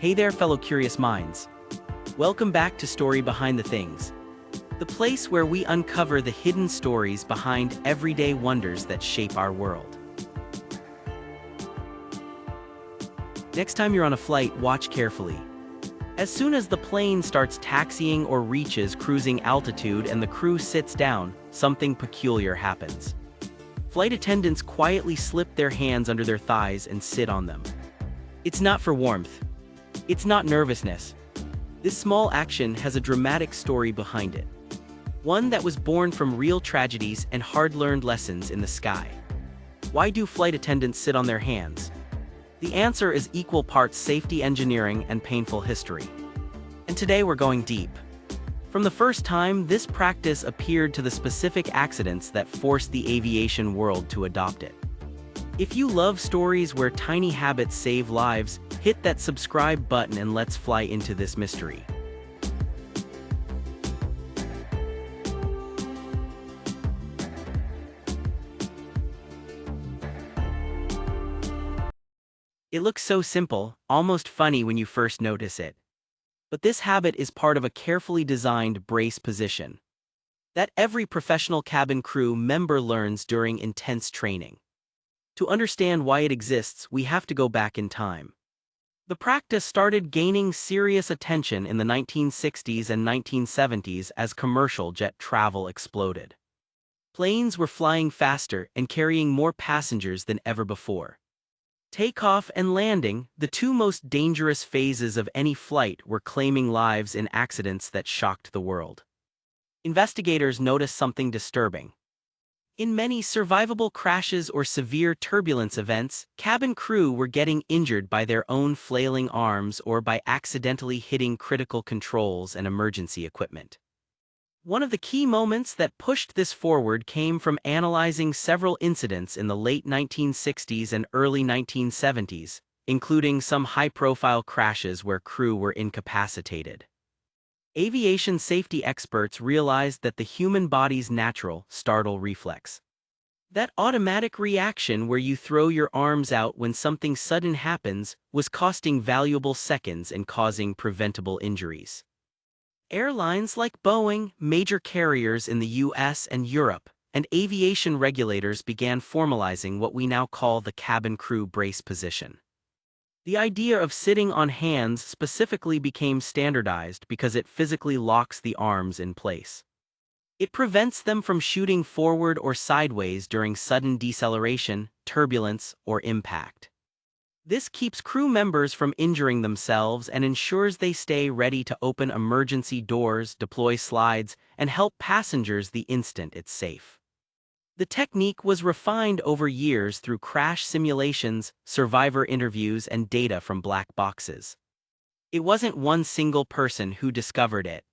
Hey there, fellow curious minds. Welcome back to Story Behind the Things, the place where we uncover the hidden stories behind everyday wonders that shape our world. Next time you're on a flight, watch carefully. As soon as the plane starts taxiing or reaches cruising altitude and the crew sits down, something peculiar happens. Flight attendants quietly slip their hands under their thighs and sit on them. It's not for warmth. It's not nervousness. This small action has a dramatic story behind it. One that was born from real tragedies and hard-learned lessons in the sky. Why do flight attendants sit on their hands? The answer is equal parts safety engineering and painful history. And today we're going deep. From the first time this practice appeared to the specific accidents that forced the aviation world to adopt it. If you love stories where tiny habits save lives, hit that subscribe button and let's fly into this mystery. It looks so simple, almost funny when you first notice it. But this habit is part of a carefully designed brace position that every professional cabin crew member learns during intense training. To understand why it exists, we have to go back in time. The practice started gaining serious attention in the 1960s and 1970s as commercial jet travel exploded. Planes were flying faster and carrying more passengers than ever before. Takeoff and landing, the two most dangerous phases of any flight, were claiming lives in accidents that shocked the world. Investigators noticed something disturbing. In many survivable crashes or severe turbulence events, cabin crew were getting injured by their own flailing arms or by accidentally hitting critical controls and emergency equipment. One of the key moments that pushed this forward came from analyzing several incidents in the late 1960s and early 1970s, including some high-profile crashes where crew were incapacitated. Aviation safety experts realized that the human body's natural startle reflex, that automatic reaction where you throw your arms out when something sudden happens, was costing valuable seconds and causing preventable injuries. Airlines like Boeing, major carriers in the US and Europe, and aviation regulators began formalizing what we now call the cabin crew brace position. The idea of sitting on hands specifically became standardized because it physically locks the arms in place. It prevents them from shooting forward or sideways during sudden deceleration, turbulence, or impact. This keeps crew members from injuring themselves and ensures they stay ready to open emergency doors, deploy slides, and help passengers the instant it's safe. The technique was refined over years through crash simulations, survivor interviews, and data from black boxes. It wasn't one single person who discovered it.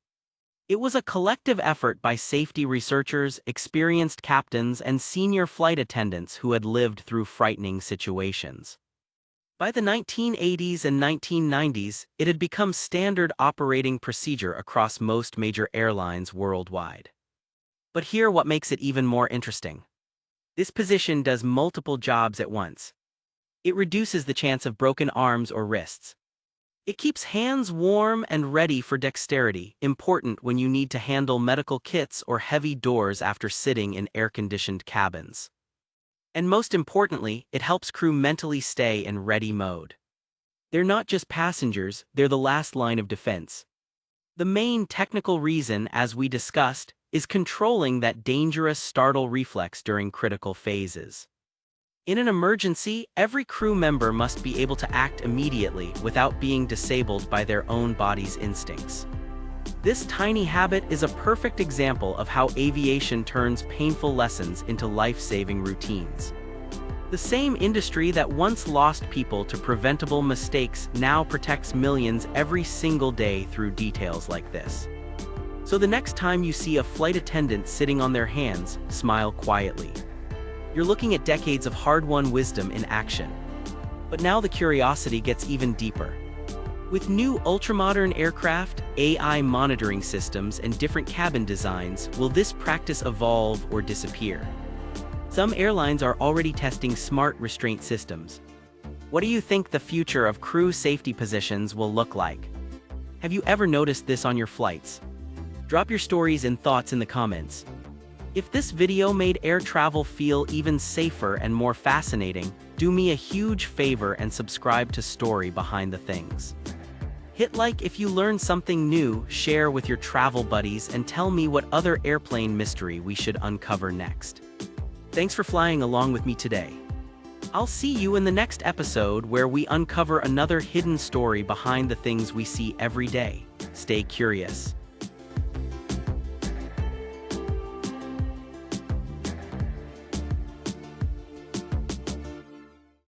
It was a collective effort by safety researchers, experienced captains, and senior flight attendants who had lived through frightening situations. By the 1980s and 1990s, it had become standard operating procedure across most major airlines worldwide. But here's what makes it even more interesting. This position does multiple jobs at once. It reduces the chance of broken arms or wrists. It keeps hands warm and ready for dexterity, important when you need to handle medical kits or heavy doors after sitting in air-conditioned cabins. And most importantly, it helps crew mentally stay in ready mode. They're not just passengers, they're the last line of defense. The main technical reason, as we discussed, is controlling that dangerous startle reflex during critical phases. In an emergency, every crew member must be able to act immediately without being disabled by their own body's instincts. This tiny habit is a perfect example of how aviation turns painful lessons into life-saving routines. The same industry that once lost people to preventable mistakes now protects millions every single day through details like this. So the next time you see a flight attendant sitting on their hands, smile quietly. You're looking at decades of hard-won wisdom in action. But now the curiosity gets even deeper. With new ultramodern aircraft, AI monitoring systems, and different cabin designs, will this practice evolve or disappear? Some airlines are already testing smart restraint systems. What do you think the future of crew safety positions will look like? Have you ever noticed this on your flights? Drop your stories and thoughts in the comments. If this video made air travel feel even safer and more fascinating, do me a huge favor and subscribe to Story Behind the Things. Hit like if you learned something new, share with your travel buddies, and tell me what other airplane mystery we should uncover next. Thanks for flying along with me today. I'll see you in the next episode where we uncover another hidden story behind the things we see every day. Stay curious.